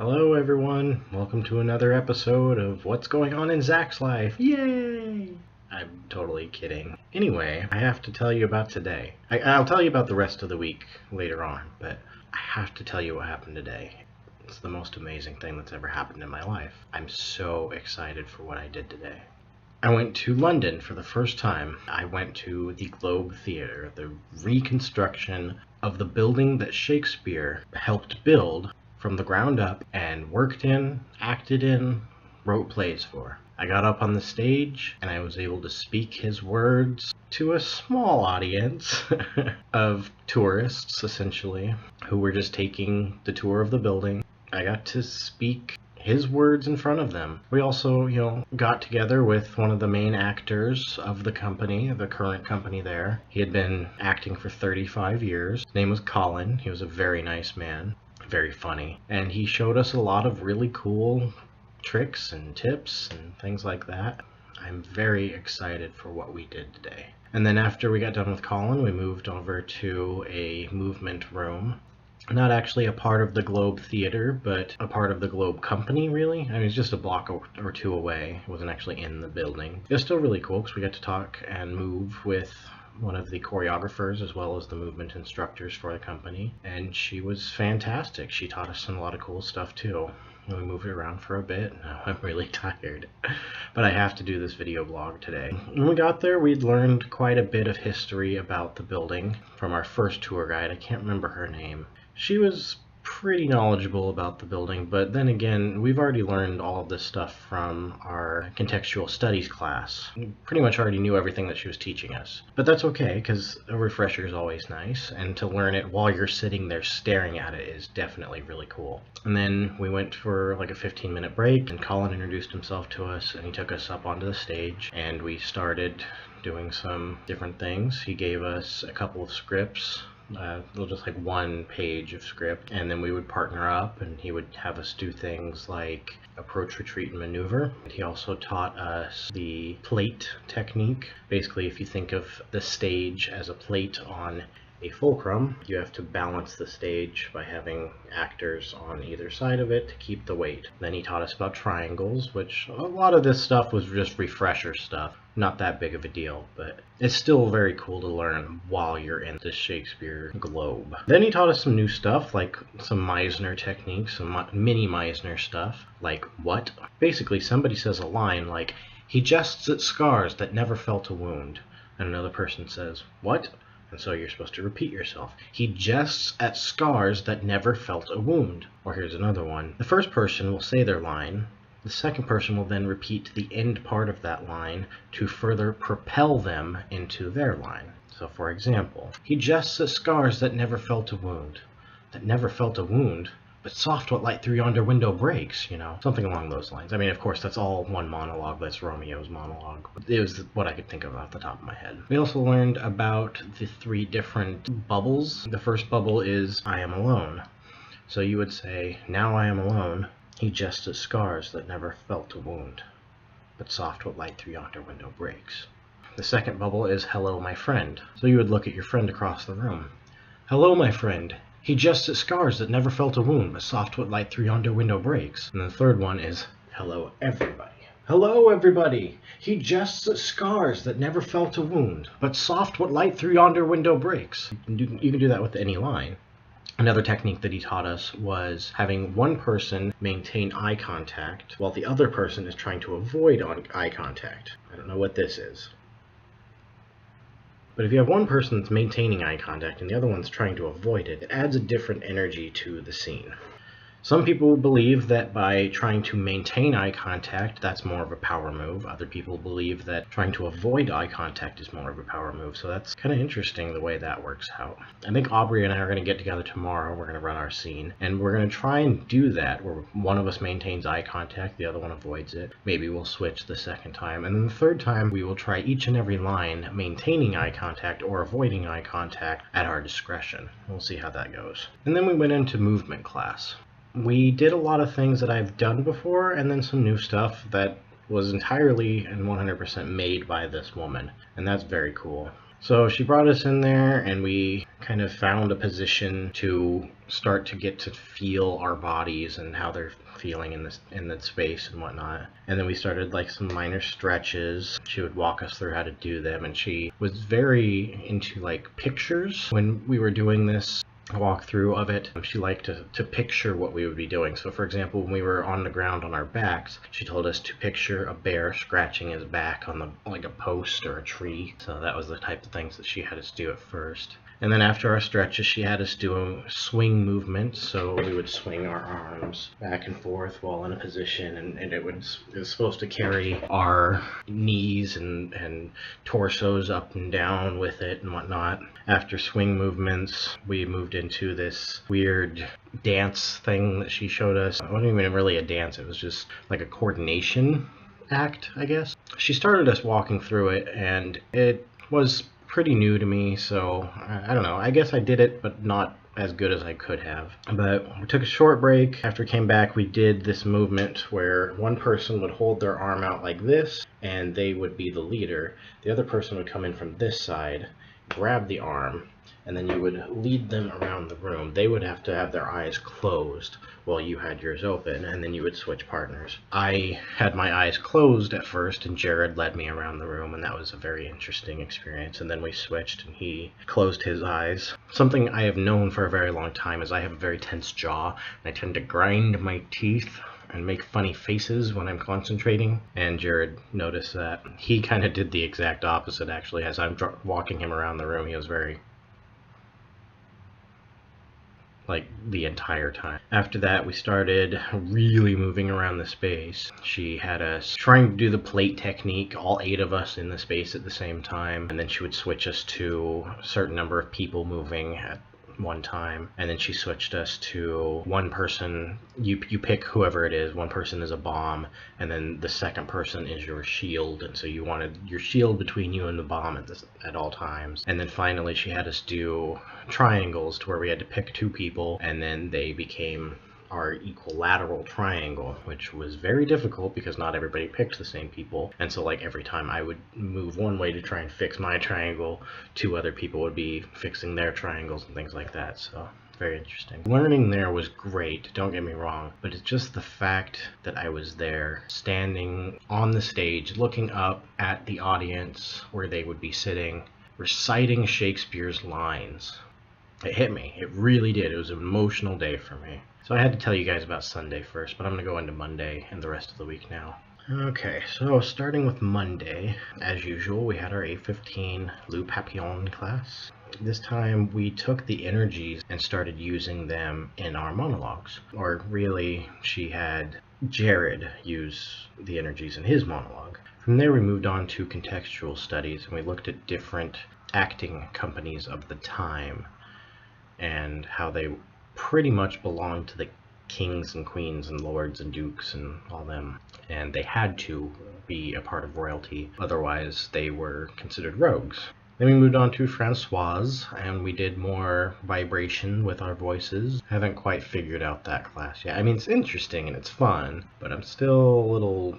Hello everyone, welcome to another episode of What's Going On in Zach's Life. Yay! I'm totally kidding. Anyway, I have to tell you about today. I'll tell you about the rest of the week later on, but I have to tell you what happened today. It's the most amazing thing that's ever happened in my life. I'm so excited for what I did today. I went to London for the first time. I went to the Globe Theatre, the reconstruction of the building that Shakespeare helped build from the ground up and worked in, acted in, wrote plays for. I got up on the stage and I was able to speak his words to a small audience of tourists, essentially, who were just taking the tour of the building. I got to speak his words in front of them. We also, got together with one of the main actors of the company, the current company there. He had been acting for 35 years. His name was Colin. He was a very nice man. Very funny, and he showed us a lot of really cool tricks and tips and things like that. I'm very excited for what we did today. And then after we got done with Colin, we moved over to a movement room. Not actually a part of the Globe Theatre, but a part of the Globe Company, really. I mean, it's just a block or two away. It wasn't actually in the building. It was still really cool because we got to talk and move with one of the choreographers as well as the movement instructors for the company, and she was fantastic. She taught us a lot of cool stuff too. We moved around for a bit. Now I'm really tired, but I have to do this video blog today. When we got there, we'd learned quite a bit of history about the building from our first tour guide. I can't remember her name. She was pretty knowledgeable about the building, but then again, we've already learned all of this stuff from our contextual studies class. We pretty much already knew everything that she was teaching us. But that's okay, because a refresher is always nice, and to learn it while you're sitting there staring at it is definitely really cool. And then we went for like a 15-minute break, and Colin introduced himself to us, and he took us up onto the stage, and we started doing some different things. He gave us a couple of scripts. Just like one page of script, and then we would partner up and he would have us do things like approach, retreat, and maneuver. He also taught us the plate technique. Basically, if you think of the stage as a plate on a fulcrum, you have to balance the stage by having actors on either side of it to keep the weight. Then he taught us about triangles, which a lot of this stuff was just refresher stuff. Not that big of a deal, but it's still very cool to learn while you're in the Shakespeare globe. Then he taught us some new stuff, like some Meisner techniques, some mini Meisner stuff, like what? Basically, somebody says a line like, "He jests at scars that never felt a wound," and another person says, "What?" And so you're supposed to repeat yourself. "He jests at scars that never felt a wound." Or here's another one. The first person will say their line. The second person will then repeat the end part of that line to further propel them into their line. So for example, "He jests at scars that never felt a wound." That never felt a wound? But soft what light through yonder window breaks, something along those lines. I mean, of course, that's all one monologue. That's Romeo's monologue. It was what I could think of off the top of my head. We also learned about the 3 different bubbles. The first bubble is "I am alone." So you would say, "Now I am alone. He jests at scars that never felt a wound, but soft what light through yonder window breaks." The second bubble is "Hello, my friend." So you would look at your friend across the room. "Hello, my friend. He jests at scars that never felt a wound, but soft what light through yonder window breaks." And the third one is "Hello, everybody. Hello, everybody. He jests at scars that never felt a wound, but soft what light through yonder window breaks." You can do that with any line. Another technique that he taught us was having one person maintain eye contact while the other person is trying to avoid eye contact. I don't know what this is. But if you have one person that's maintaining eye contact and the other one's trying to avoid it, it adds a different energy to the scene. Some people believe that by trying to maintain eye contact, that's more of a power move. Other people believe that trying to avoid eye contact is more of a power move. So that's kind of interesting the way that works out. I think Aubrey and I are going to get together tomorrow. We're going to run our scene, and we're going to try and do that where one of us maintains eye contact, the other one avoids it. Maybe we'll switch the second time, and then the third time we will try each and every line maintaining eye contact or avoiding eye contact at our discretion. We'll see how that goes. And then we went into movement class. We did a lot of things that I've done before, and then some new stuff that was entirely and 100% made by this woman, and that's very cool. So she brought us in there, and we kind of found a position to start to get to feel our bodies and how they're feeling in the space and whatnot. And then we started like some minor stretches. She would walk us through how to do them, and she was very into like pictures when we were doing this walkthrough of it. She liked to picture what we would be doing. So for example, when we were on the ground on our backs, she told us to picture a bear scratching his back on the like a post or a tree. So that was the type of things that she had us do at first. And then after our stretches, she had us do a swing movement. So we would swing our arms back and forth while in a position, and it was supposed to carry our knees and torsos up and down with it and whatnot. After swing movements, we moved into this weird dance thing that she showed us. It wasn't even really a dance, it was just like a coordination act, I guess. She started us walking through it, and it was pretty new to me, so I don't know. I guess I did it, but not as good as I could have. But we took a short break. After we came back, we did this movement where one person would hold their arm out like this, and they would be the leader. The other person would come in from this side, grab the arm, and then you would lead them around the room. They would have to have their eyes closed while you had yours open, and then you would switch partners. I had my eyes closed at first, and Jared led me around the room, and that was a very interesting experience. And then we switched, and he closed his eyes. Something I have known for a very long time is I have a very tense jaw, and I tend to grind my teeth and make funny faces when I'm concentrating, and Jared noticed that. He kind of did the exact opposite, actually. As I'm walking him around the room, he was very like the entire time. After that, we started really moving around the space. She had us trying to do the plate technique, all 8 of us in the space at the same time, and then she would switch us to a certain number of people moving at one time, and then she switched us to one person. You pick whoever it is. One person is a bomb, and then the second person is your shield, and so you wanted your shield between you and the bomb at all times. And then finally she had us do triangles to where we had to pick 2 people, and then they became our equilateral triangle, which was very difficult because not everybody picked the same people. And so like every time I would move one way to try and fix my triangle, 2 other people would be fixing their triangles and things like that. So very interesting. Learning there was great, don't get me wrong, but it's just the fact that I was there, standing on the stage, looking up at the audience where they would be sitting, reciting Shakespeare's lines. It hit me. It really did. It was an emotional day for me. So I had to tell you guys about Sunday first, but I'm going to go into Monday and the rest of the week now. Okay, so starting with Monday, as usual, we had our 8:15 Le Papillon class. This time we took the energies and started using them in our monologues. Or really, she had Jared use the energies in his monologue. From there we moved on to contextual studies, and we looked at different acting companies of the time and how they pretty much belonged to the kings and queens and lords and dukes and all them, and they had to be a part of royalty, otherwise they were considered rogues. Then we moved on to Francoise, and we did more vibration with our voices. Haven't quite figured out that class yet. I mean, it's interesting and it's fun, but I'm still a little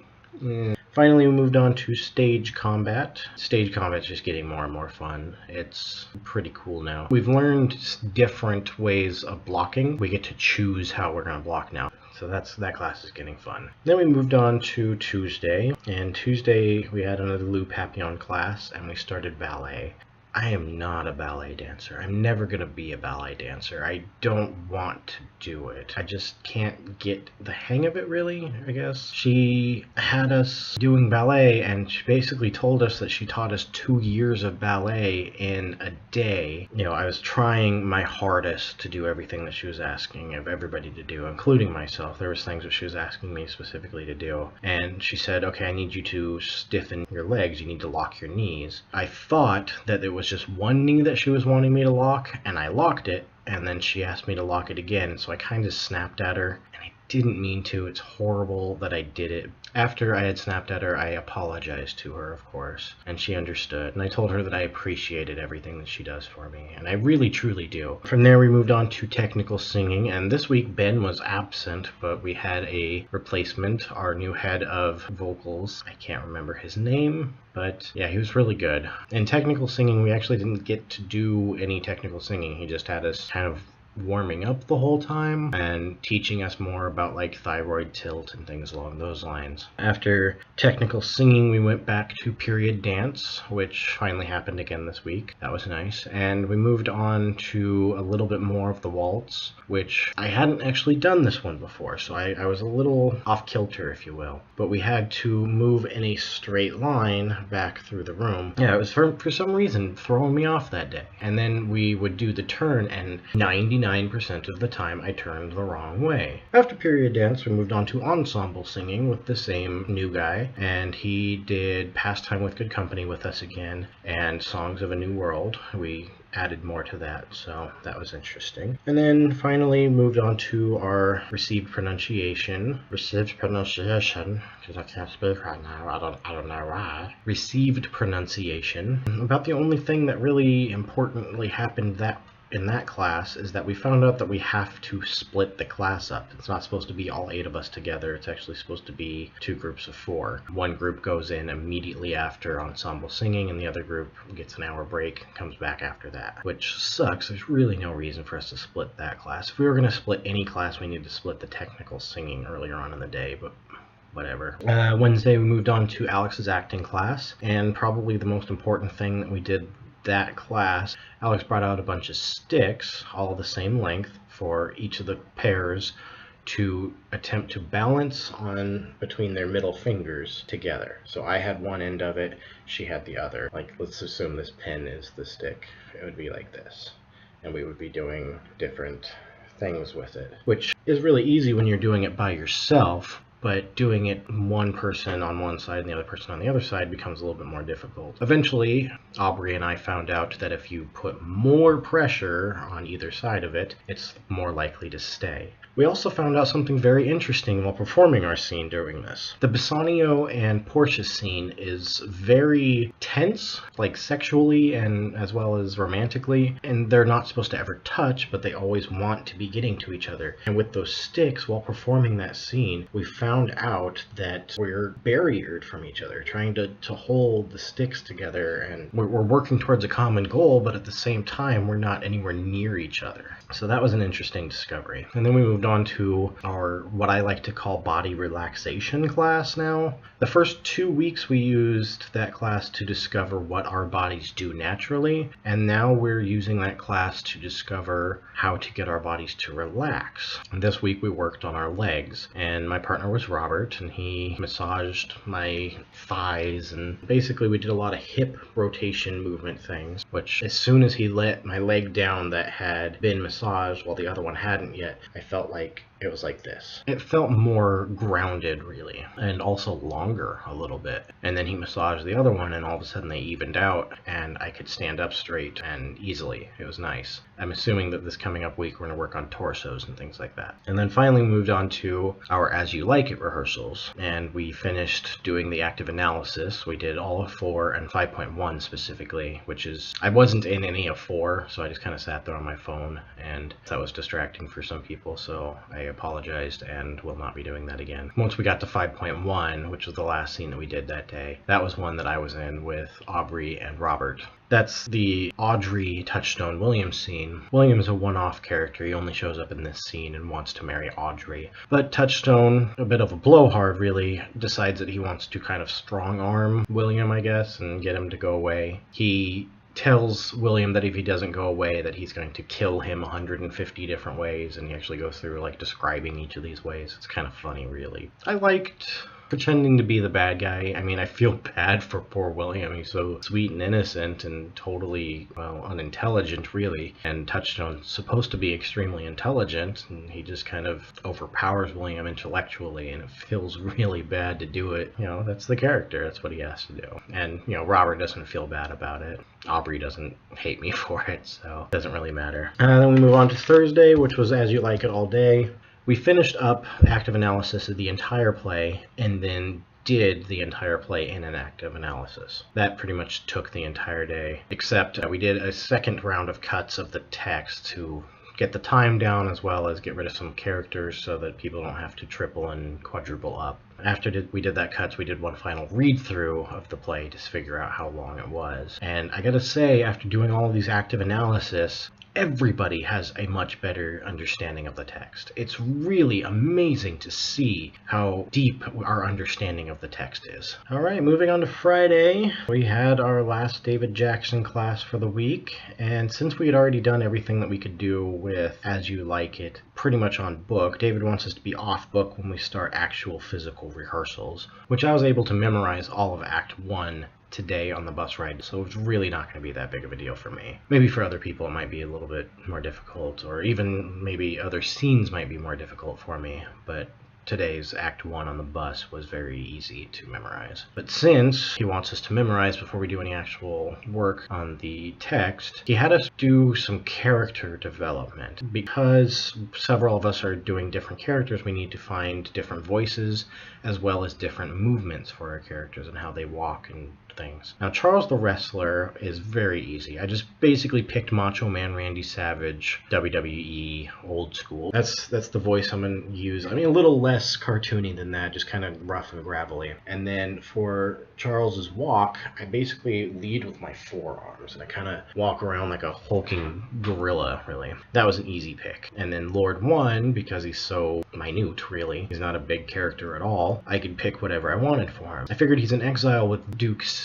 Finally, we moved on to stage combat. Stage combat's just getting more and more fun. It's pretty cool now. We've learned different ways of blocking. We get to choose how we're going to block now. So that class is getting fun. Then we moved on to Tuesday, and Tuesday we had another Le Papillon class, and we started ballet. I am not a ballet dancer. I'm never going to be a ballet dancer. I don't want to do it. I just can't get the hang of it, really, I guess. She had us doing ballet, and she basically told us that she taught us 2 years of ballet in a day. You know, I was trying my hardest to do everything that she was asking of everybody to do, including myself. There was things that she was asking me specifically to do. And she said, okay, I need you to stiffen your legs. You need to lock your knees. I thought that it was just one knee that she was wanting me to lock, and I locked it, and then she asked me to lock it again, so I kind of snapped at her, and I didn't mean to. It's horrible that I did it. After I had snapped at her, I apologized to her, of course, and she understood. And I told her that I appreciated everything that she does for me, and I really, truly do. From there, we moved on to technical singing, and this week Ben was absent, but we had a replacement, our new head of vocals. I can't remember his name, but yeah, he was really good. In technical singing, we actually didn't get to do any technical singing. He just had us kind of warming up the whole time and teaching us more about like thyroid tilt and things along those lines. After technical singing, we went back to period dance, which finally happened again this week. That was nice. And we moved on to a little bit more of the waltz, which I hadn't actually done this one before, so I was a little off kilter, if you will. But we had to move in a straight line back through the room. Yeah, it was for some reason throwing me off that day. And then we would do the turn, and 99% of the time I turned the wrong way. After period dance, we moved on to ensemble singing with the same new guy, and he did Pastime with Good Company with us again, and Songs of a New World. We added more to that, so that was interesting. And then finally moved on to our received pronunciation, because I can't speak right now, I don't know why. Received pronunciation. About the only thing that really importantly happened in that class is that we found out that we have to split the class up. It's not supposed to be all 8 of us together. It's actually supposed to be 2 groups of 4. One group goes in immediately after ensemble singing, and the other group gets an hour break and comes back after that, which sucks. There's really no reason for us to split that class. If we were going to split any class, we need to split the technical singing earlier on in the day, but whatever. Wednesday, we moved on to Alex's acting class, and probably the most important thing that we did that class, Alex brought out a bunch of sticks, all the same length, for each of the pairs to attempt to balance on between their middle fingers together. So I had one end of it, she had the other. Like, let's assume this pen is the stick. It would be like this, and we would be doing different things with it, which is really easy when you're doing it by yourself. But doing it one person on one side and the other person on the other side becomes a little bit more difficult. Eventually, Aubrey and I found out that if you put more pressure on either side of it, it's more likely to stay. We also found out something very interesting while performing our scene during this. The Bassanio and Portia scene is very tense, like sexually and as well as romantically, and they're not supposed to ever touch, but they always want to be getting to each other. And with those sticks, while performing that scene, we found out that we're barriered from each other, trying to hold the sticks together, and we're working towards a common goal, but at the same time, we're not anywhere near each other. So that was an interesting discovery. And then we moved on to our, what I like to call, body relaxation class now. The first 2 weeks we used that class to discover what our bodies do naturally, and now we're using that class to discover how to get our bodies to relax. And this week we worked on our legs, and my partner was Robert, and he massaged my thighs, and basically we did a lot of hip rotation movement things, which as soon as he let my leg down that had been massaged while the other one hadn't yet, I felt like it was like this. It felt more grounded, really, and also longer a little bit. And then he massaged the other one, and all of a sudden they evened out, and I could stand up straight and easily. It was nice. I'm assuming that this coming up week we're going to work on torsos and things like that. And then finally moved on to our As You Like It rehearsals, and we finished doing the active analysis. We did all of 4 and 5.1 specifically, which is, I wasn't in any of 4, so I just kind of sat there on my phone, and that was distracting for some people, so I apologized and will not be doing that again. Once we got to 5.1, which was the last scene that we did that day, that was one that I was in with Aubrey and Robert. That's the Audrey Touchstone Williams scene. William is a one-off character. He only shows up in this scene and wants to marry Audrey. But Touchstone, a bit of a blowhard really, decides that he wants to kind of strong-arm William, I guess, and get him to go away. He tells William that if he doesn't go away, that he's going to kill him 150 different ways, and he actually goes through like describing each of these ways. It's kind of funny, really. I liked pretending to be the bad guy. I mean, I feel bad for poor William. He's so sweet and innocent and totally, well, unintelligent, really. And Touchstone's supposed to be extremely intelligent, and he just kind of overpowers William intellectually, and it feels really bad to do it. You know, that's the character. That's what he has to do. And, you know, Robert doesn't feel bad about it. Aubrey doesn't hate me for it, so it doesn't really matter. Then we move on to Thursday, which was As You Like It all day. We finished up active analysis of the entire play and then did the entire play in an active analysis. That pretty much took the entire day, except we did a second round of cuts of the text to get the time down as well as get rid of some characters so that people don't have to triple and quadruple up. After we did that cuts, we did one final read-through of the play to figure out how long it was. And I gotta say, after doing all of these active analysis, everybody has a much better understanding of the text. It's really amazing to see how deep our understanding of the text is. Alright, moving on to Friday. We had our last David Jackson class for the week, and since we had already done everything that we could do with As You Like It pretty much on book, David wants us to be off book when we start actual physical rehearsals, which I was able to memorize all of Act 1 today on the bus ride, so it's really not going to be that big of a deal for me. Maybe for other people it might be a little bit more difficult, or even maybe other scenes might be more difficult for me, but today's Act 1 on the bus was very easy to memorize. But since he wants us to memorize before we do any actual work on the text, he had us do some character development. Because several of us are doing different characters, we need to find different voices as well as different movements for our characters and how they walk and things. Now, Charles the Wrestler is very easy. I just basically picked Macho Man Randy Savage, WWE, old school. That's the voice I'm going to use. I mean, a little less cartoony than that, just kind of rough and gravelly. And then for Charles's walk, I basically lead with my forearms, and I kind of walk around like a hulking gorilla, really. That was an easy pick. And then Lord One, because he's so minute, really, he's not a big character at all, I could pick whatever I wanted for him. I figured he's in exile with Duke Sr.,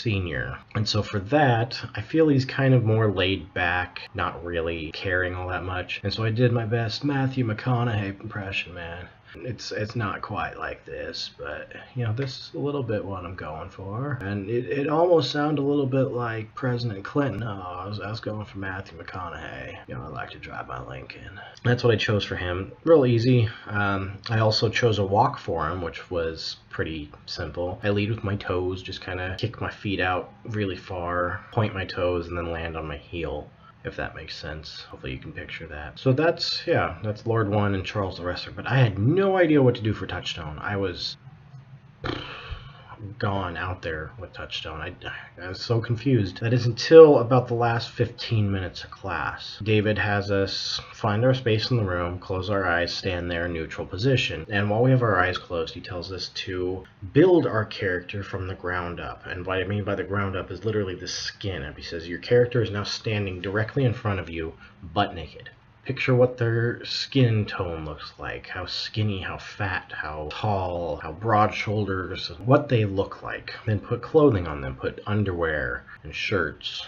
and so for that, I feel he's kind of more laid back, not really caring all that much, and so I did my best Matthew McConaughey impression, man. It's not quite like this, but, you know, this is a little bit what I'm going for. And it almost sounded a little bit like President Clinton. Oh, I was going for Matthew McConaughey. You know, I like to drive my Lincoln. That's what I chose for him. Real easy. I also chose a walk for him, which was pretty simple. I lead with my toes, just kind of kick my feet out really far, point my toes, and then land on my heel, if that makes sense. Hopefully you can picture that. So that's Lord One and Charles the Wrestler, but I had no idea what to do for Touchstone. I was gone out there with Touchstone. I was so confused. That is until about the last 15 minutes of class. David has us find our space in the room, close our eyes, stand there in neutral position. And while we have our eyes closed, he tells us to build our character from the ground up. And what I mean by the ground up is literally the skin. And he says your character is now standing directly in front of you, butt naked. Picture what their skin tone looks like, how skinny, how fat, how tall, how broad shoulders, what they look like. Then put clothing on them, put underwear and shirts,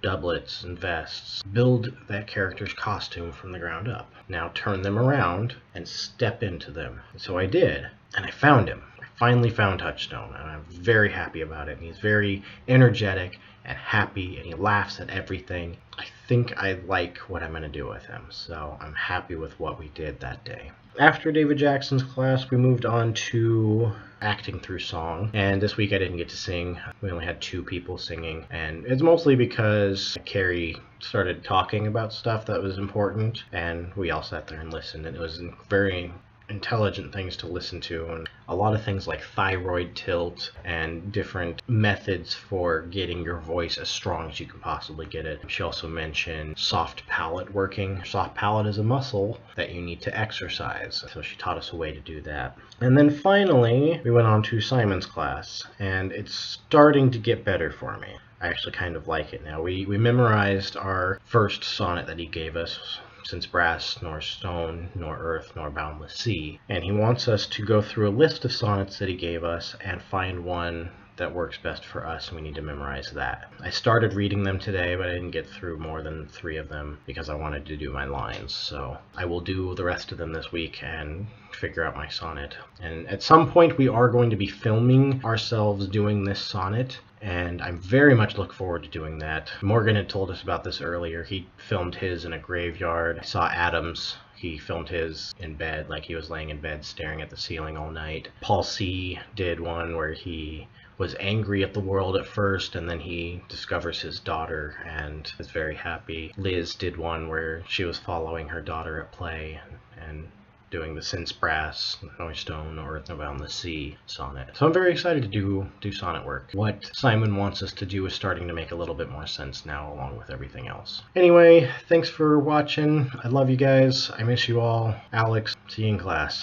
doublets and vests. Build that character's costume from the ground up. Now turn them around and step into them. And so I did, and I found him. I finally found Touchstone, and I'm very happy about it. And he's very energetic and happy, and he laughs at everything. I think I like what I'm going to do with him, so I'm happy with what we did that day. After David Jackson's class, we moved on to acting through song, and this week I didn't get to sing. We only had 2 people singing, and it's mostly because Carrie started talking about stuff that was important, and we all sat there and listened, and it was very intelligent things to listen to, and a lot of things like thyroid tilt and different methods for getting your voice as strong as you can possibly get it. She also mentioned soft palate working. Soft palate is a muscle that you need to exercise, so she taught us a way to do that. And then finally, we went on to Simon's class, and it's starting to get better for me. I actually kind of like it now. We memorized our first sonnet that he gave us, since brass, nor stone, nor earth, nor boundless sea. And he wants us to go through a list of sonnets that he gave us and find one that works best for us, and we need to memorize that. I started reading them today, but I didn't get through more than 3 of them because I wanted to do my lines. So I will do the rest of them this week and figure out my sonnet. And at some point we are going to be filming ourselves doing this sonnet, and I very much look forward to doing that. Morgan had told us about this earlier. He filmed his in a graveyard. I saw Adams. He filmed his in bed, like he was laying in bed staring at the ceiling all night. Paul C. did one where he was angry at the world at first, and then he discovers his daughter and is very happy. Liz did one where she was following her daughter at play, and doing the Synths Brass, Hanoi Stone, Earth Around the Sea sonnet. So I'm very excited to do sonnet work. What Simon wants us to do is starting to make a little bit more sense now, along with everything else. Anyway, thanks for watching. I love you guys. I miss you all. Alex, see you in class.